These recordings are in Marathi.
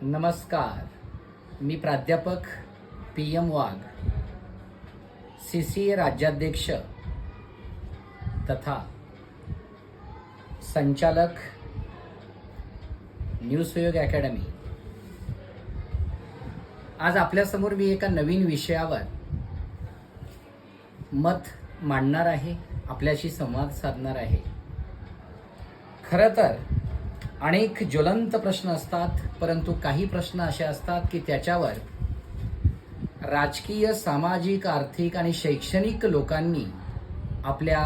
नमस्कार. मी प्राध्यापक PM वाघ, CCA राज्याध्यक्ष तथा संचालक न्यूज सहयोग अकॅडमी. आज आपल्यासमोर मी एका नवीन विषयावर मत मांडणार आहे, आपल्याशी संवाद साधणार आहे. खरं तर अनेक ज्वलंत प्रश्न असतात, परंतु काही प्रश्न असे असतात की त्याच्यावर राजकीय, सामाजिक, आर्थिक आणि शैक्षणिक लोकांनी आपल्या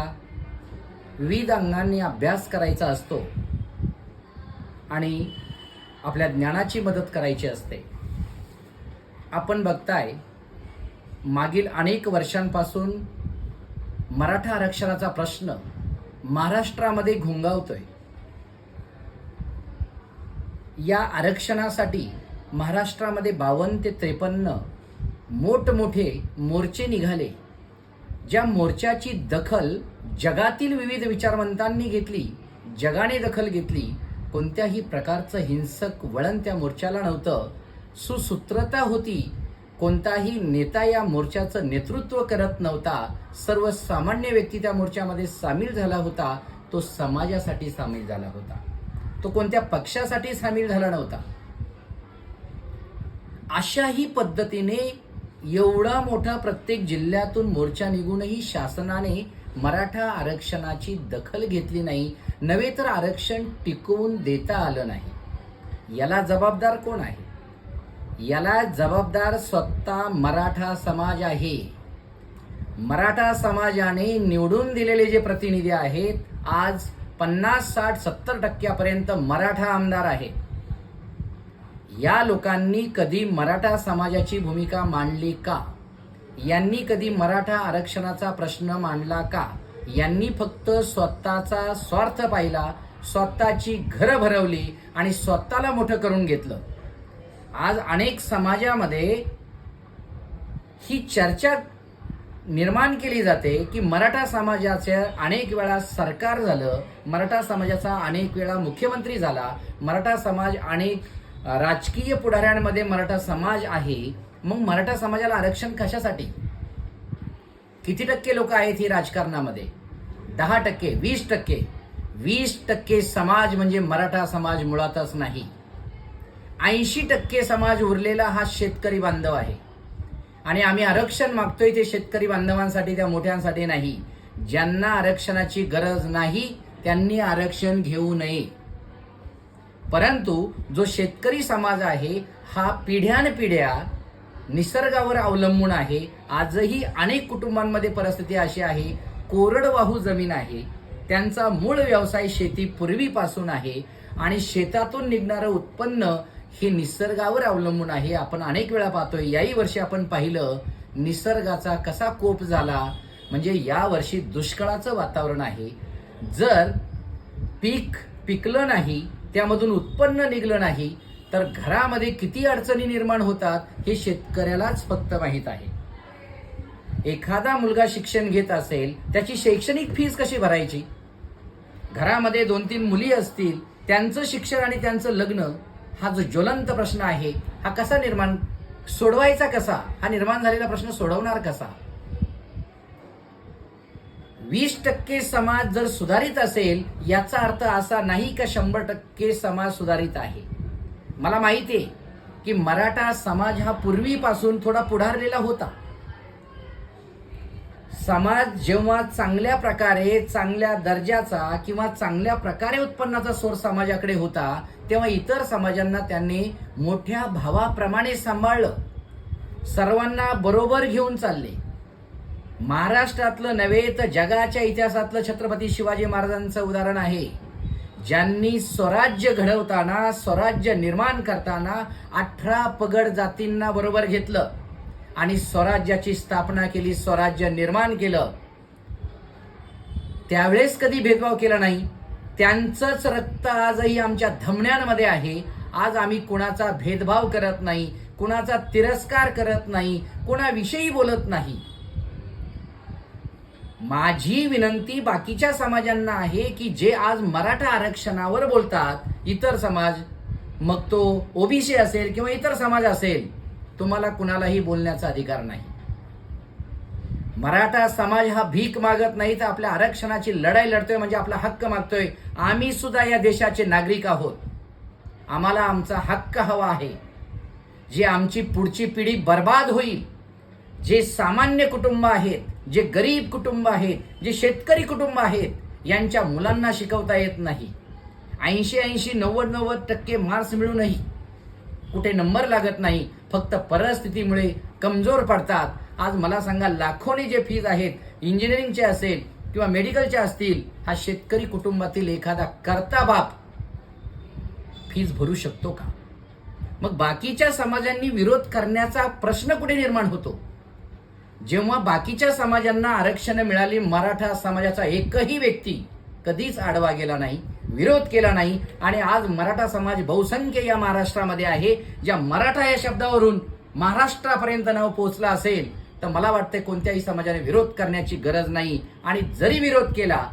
विविध अंगांनी अभ्यास करायचा असतो आणि आपल्या ज्ञानाची मदत करायची असते. आपण बघताय, मागील अनेक वर्षांपासून मराठा आरक्षणाचा प्रश्न महाराष्ट्रामध्ये घुंगावतोय. या आरक्षणासाठी महाराष्ट्रामध्ये 52 ते 53 मोठमोठे मोर्चे निघाले. ज्या मोर्चाची दखल जगातील विविध विचारवंतांनी घेतली, जगाने दखल घेतली. कोणत्याही प्रकारचं हिंसक वळण त्या मोर्चाला नव्हतं. सुसूत्रता होती. कोणताही नेता या मोर्चाचं नेतृत्व करत नव्हता. सर्वसामान्य व्यक्ती त्या मोर्चामध्ये सामील झाला होता. तो समाजासाठी सामील झाला होता. तो कोणत्या पक्षासाठी सामील झाला नव्हता. अशाही पद्धतीने एवढा मोठा प्रत्येक जिल्ह्यातून मोर्चा निघूनही शासनाने मराठा आरक्षणाची दखल घेतली नाही, नव्हे तर आरक्षण टिकवून देता आलं नाही. याला जबाबदार कोण आहे? याला जबाबदार स्वतः मराठा समाज आहे. मराठा समाजाने निवडून दिलेले जे प्रतिनिधी आहेत, आज 50, 60, 70% मराठा आमदार आहेत. या लोकांनी कधी मराठा समाजाची भूमिका मांडली का? यांनी कधी मराठा आरक्षणाचा प्रश्न मांडला का? यांनी फक्त स्वतःचा स्वार्थ पाहिला, स्वतःची घरं भरवली आणि स्वतःला मोठं करून घेतलं. आज अनेक समाजामध्ये ही चर्चा निर्माण केली जाते की मराठा समाजाचं अनेक वेळा सरकार झालं, मराठा समाजाचा अनेक वेळा मुख्यमंत्री झाला, मराठा समाज अनेक राजकीय पुढाऱ्यांमध्ये मराठा समाज आहे. मग मराठा समाजाला आरक्षण कशासाठी? किती टक्के लोक आहेत ही राजकारणामध्ये? 10%, 20%. 20% समाज म्हणजे मराठा समाज मुळातच नाही. 80% समाज उरलेला हा शेतकरी बांधव आहे. आणि आम्ही आरक्षण मागतोय ते शेतकरी बांधवांसाठी, त्या मोठ्यांसाठी नाही. ज्यांना आरक्षणाची गरज नाही त्यांनी आरक्षण घेऊ नये. परंतु जो शेतकरी समाज आहे हा पिढ्यानपिढ्या निसर्गावर अवलंबून आहे. आजही अनेक कुटुंबांमध्ये परिस्थिती अशी आहे, कोरडवाहू जमीन आहे, त्यांचा मूळ व्यवसाय शेती पूर्वीपासून आहे आणि शेतातून निघणारं उत्पन्न हे निसर्गावर अवलंबून आहे. आपण अनेक वेळा पाहतोय. याही वर्षी आपण पाहिलं निसर्गाचा कसा कोप झाला. म्हणजे या वर्षी दुष्काळाचं वातावरण आहे. जर पीक पिकलं नाही, त्यामधून उत्पन्न निघलं नाही, तर घरामध्ये किती अडचणी निर्माण होतात हे शेतकऱ्यालाच फक्त माहीत आहे. एखादा मुलगा शिक्षण घेत असेल, त्याची शैक्षणिक फीस कशी भरायची? घरामध्ये 2-3 मुली असतील, त्यांचं शिक्षण आणि त्यांचं लग्न, हा जो ज्वलंत प्रश्न आहे हा कसा सोडवायचा कसा? हा निर्माण झालेला प्रश्न सोडवणार कसा? 20% समाज जर सुधारित असेल, याचा अर्थ असा नाही का 100% समाज सुधारित आहे. मला माहिती आहे की मराठा समाज हा पूर्वीपासून थोडा पुढारलेला होता. समाज जेव्हा चांगल्या प्रकारे, चांगल्या दर्जाचा किंवा चांगल्या प्रकारे उत्पन्नाचा सोर्स समाजाकडे होता, तेव्हा इतर समाजांना त्यांनी मोठ्या भावाप्रमाणे सांभाळलं. सर्वांना बरोबर घेऊन चालले. महाराष्ट्रातलं नव्हे तर जगाच्या इतिहासातलं छत्रपती शिवाजी महाराजांचं उदाहरण आहे, ज्यांनी स्वराज्य घडवताना, स्वराज्य निर्माण करताना 18 पगड जातींना बरोबर घेतलं आणि स्वराज्याची स्थापना केली, स्वराज्य निर्माण केलं. त्यावेळेस कधी भेदभाव केला नाही. त्यांचंच रक्त आजही आमच्या धमन्यांमध्ये आहे. आज आम्ही कुणाचा भेदभाव करत नाही, कुणाचा तिरस्कार करत नाही, कुणाविषयी बोलत नाही. माझी विनंती बाकीच्या समाजांना आहे की जे आज मराठा आरक्षणावर बोलतात, इतर समाज, मग तो ओबीसी असेल किंवा इतर समाज असेल, तुम्हाला कुणालाही बोलण्याचा अधिकार नाही. मराठा समाज हा भीक मागत नाही, तर आपल्या आरक्षणाची लढाई लढतोय, म्हणजे आपला हक्क मागतोय. आम्ही सुद्धा या देशाचे नागरिक आहोत. आम्हाला आमचा हक्क हवा आहे. जे आमची पुढची पिढी बर्बाद होईल, जे सामान्य कुटुंब आहेत, जे गरीब कुटुंब आहेत, जे शेतकरी कुटुंब आहेत, यांच्या मुलांना शिकवता येत नाही. 80-80, 90-90% मार्क्स मिळूनही कुठे नंबर लागत नाही, फक्त परिस्थितीमुळे कमजोर पडतात. आज मला सांगा, लाखोनी जे फीज आहेत, इंजिनिअरिंगचे असेल किंवा मेडिकलचे असतील, हा शेतकरी कुटुंबातील एखादा कर्ता बाप फीज भरू शकतो का? मग बाकीच्या समाजांनी विरोध करण्याचा प्रश्न कुठे निर्माण होतो? जेव्हा बाकीच्या समाजांना आरक्षण मिळाली, मराठा समाजाचा एकही व्यक्ती कधीच आडवा गेला नाही, विरोध केला नाही. आणि आज मराठा समाज बहुसंख्य या महाराष्ट्रामध्ये आहे. ज्या मराठा या शब्दावरून महाराष्ट्रापर्यंत नाव पोहोचलं असेल, तर मला वाटतं कोणत्याही समाजाने विरोध करण्याची गरज नाही. आणि जरी विरोध केला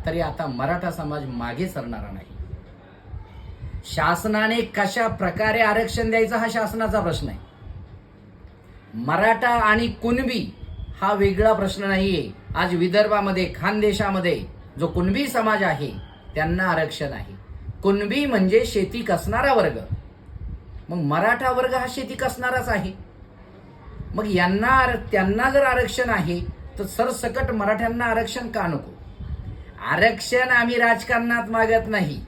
तरी आता मराठा समाज मागे सरणारा नाही. शासनाने कशा प्रकारे आरक्षण द्यायचं हा शासनाचा प्रश्न आहे. मराठा आणि कुणबी हा वेगळा प्रश्न नाहीये. आज विदर्भामध्ये, खानदेशामध्ये जो कुणबी समाज आहे त्यांना आरक्षण आहे. कुणबी म्हणजे शेती कसणारा वर्ग, मग मराठा वर्ग हा शेती कसणाराच आहे. मग त्यांना जर आरक्षण आहे तर सरसकट मराठ्यांना आरक्षण का नको? आरक्षण आम्ही राजकारणात मागत नाही.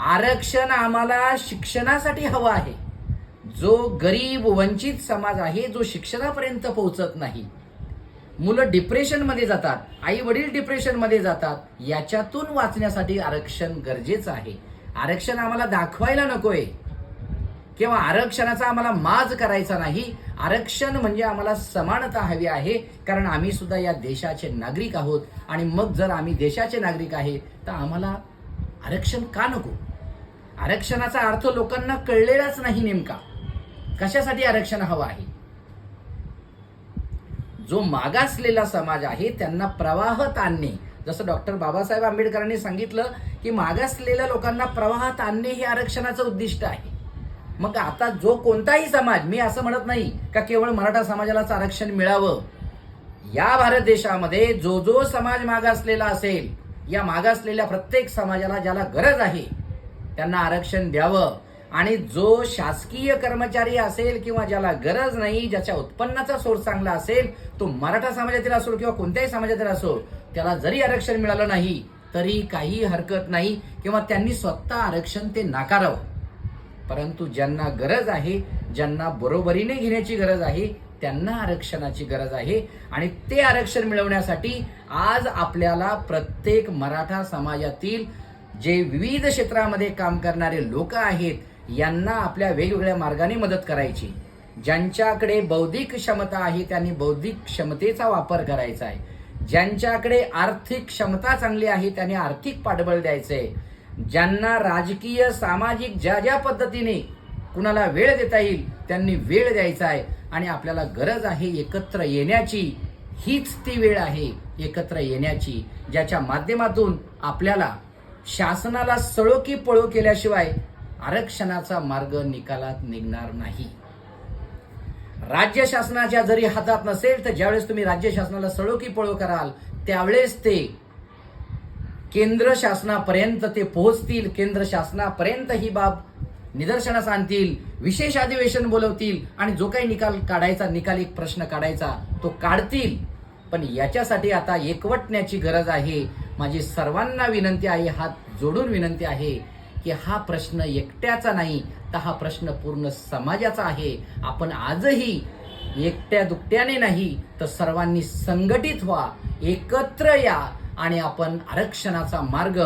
आरक्षण आम्हाला शिक्षणासाठी हवं आहे. जो गरीब वंचित समाज आहे, जो शिक्षणापर्यंत पोहोचत नाही, मुलं डिप्रेशनमध्ये जातात, आई वडील डिप्रेशनमध्ये जातात, याच्यातून वाचण्यासाठी आरक्षण गरजेचं आहे. आरक्षण आम्हाला दाखवायला नकोय किंवा आरक्षणाचा आम्हाला माज करायचा नाही. आरक्षण म्हणजे आम्हाला समानता हवी आहे, कारण आम्ही सुद्धा या देशाचे नागरिक आहोत. आणि मग जर आम्ही देशाचे नागरिक आहे तर आम्हाला आरक्षण का नको? आरक्षणाचा अर्थ लोकांना कळलेलाच नाही. नेमका कशासाठी आरक्षण हवं आहे? जो मागासलेला समाज आहे त्यांना प्रवाहात आणणे, जसं डॉक्टर बाबासाहेब आंबेडकरांनी सांगितलं की मागासलेल्या लोकांना प्रवाहात आणणे हे आरक्षणाचं उद्दिष्ट आहे. मग आता जो कोणताही समाज, मी असं म्हणत नाही का केवळ मराठा समाजालाच आरक्षण मिळावं. या भारत देशामध्ये जो जो समाज मागासलेला असेल, या मागासलेल्या प्रत्येक समाजाला ज्याला गरज आहे त्यांना आरक्षण द्यावं. आणि जो शासकीय कर्मचारी असेल किंवा ज्याला गरज नाही, ज्याच्या उत्पन्नाचा सोर्स चांगला असेल, तो मराठा समाजातील असो किंवा कोणत्याही समाजातील असो, त्याला जरी आरक्षण मिळालं नाही तरी काही हरकत नाही, किंवा त्यांनी स्वतः आरक्षण ते नाकारावं. परंतु ज्यांना गरज आहे, ज्यांना बरोबरीने घेण्याची गरज आहे, त्यांना आरक्षणाची गरज आहे. आणि ते आरक्षण मिळवण्यासाठी आज आपल्याला प्रत्येक मराठा समाजातील जे विविध क्षेत्रामध्ये काम करणारे लोक आहेत यांना आपल्या वेगवेगळ्या मार्गाने मदत करायची. ज्यांच्याकडे बौद्धिक क्षमता आहे त्यांनी बौद्धिक क्षमतेचा वापर करायचा आहे. ज्यांच्याकडे आर्थिक क्षमता चांगली आहे त्यांनी आर्थिक पाठबळ द्यायचंय. ज्यांना राजकीय, सामाजिक ज्या ज्या पद्धतीने कुणाला वेळ देता येईल त्यांनी वेळ द्यायचा आहे. आणि आपल्याला गरज आहे एकत्र येण्याची. हीच ती वेळ आहे एकत्र येण्याची, ज्याच्या माध्यमातून आपल्याला शासनाला सळो की पळो केल्याशिवाय आरक्षणाचा मार्ग निकालात निघणार नाही. राज्य शासनाच्या जरी हातात नसेल तर ज्यावेळेस तुम्ही राज्य शासनाला सळो की पळो कराल त्यावेळेस ते केंद्र शासनापर्यंत ते पोहोचतील. केंद्र शासनापर्यंत ही बाब निदर्शनास आणतील, विशेष अधिवेशन बोलवतील आणि जो काही निकाल काढायचा, निकाल एक प्रश्न काढायचा तो काढतील. पण याच्यासाठी आता एकवटण्याची गरज आहे. माझी सर्वांना विनंती आहे, हात जोडून विनंती आहे की हा प्रश्न एकट्याचा नाही तर हा प्रश्न पूर्ण समाजाचा आहे. आपण आजही एकट्या दुकट्याने नाही तर सर्वांनी संघटित व्हा, एकत्र या आणि आपण आरक्षणाचा मार्ग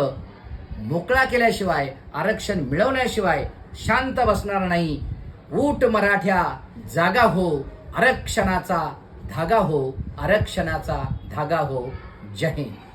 मोकळा केल्याशिवाय, आरक्षण मिळवण्याशिवाय शांत बसणार नाही. ऊट मराठ्या, जागा हो, आरक्षणाचा धागा हो, आरक्षणाचा धागा हो. जय हिंद.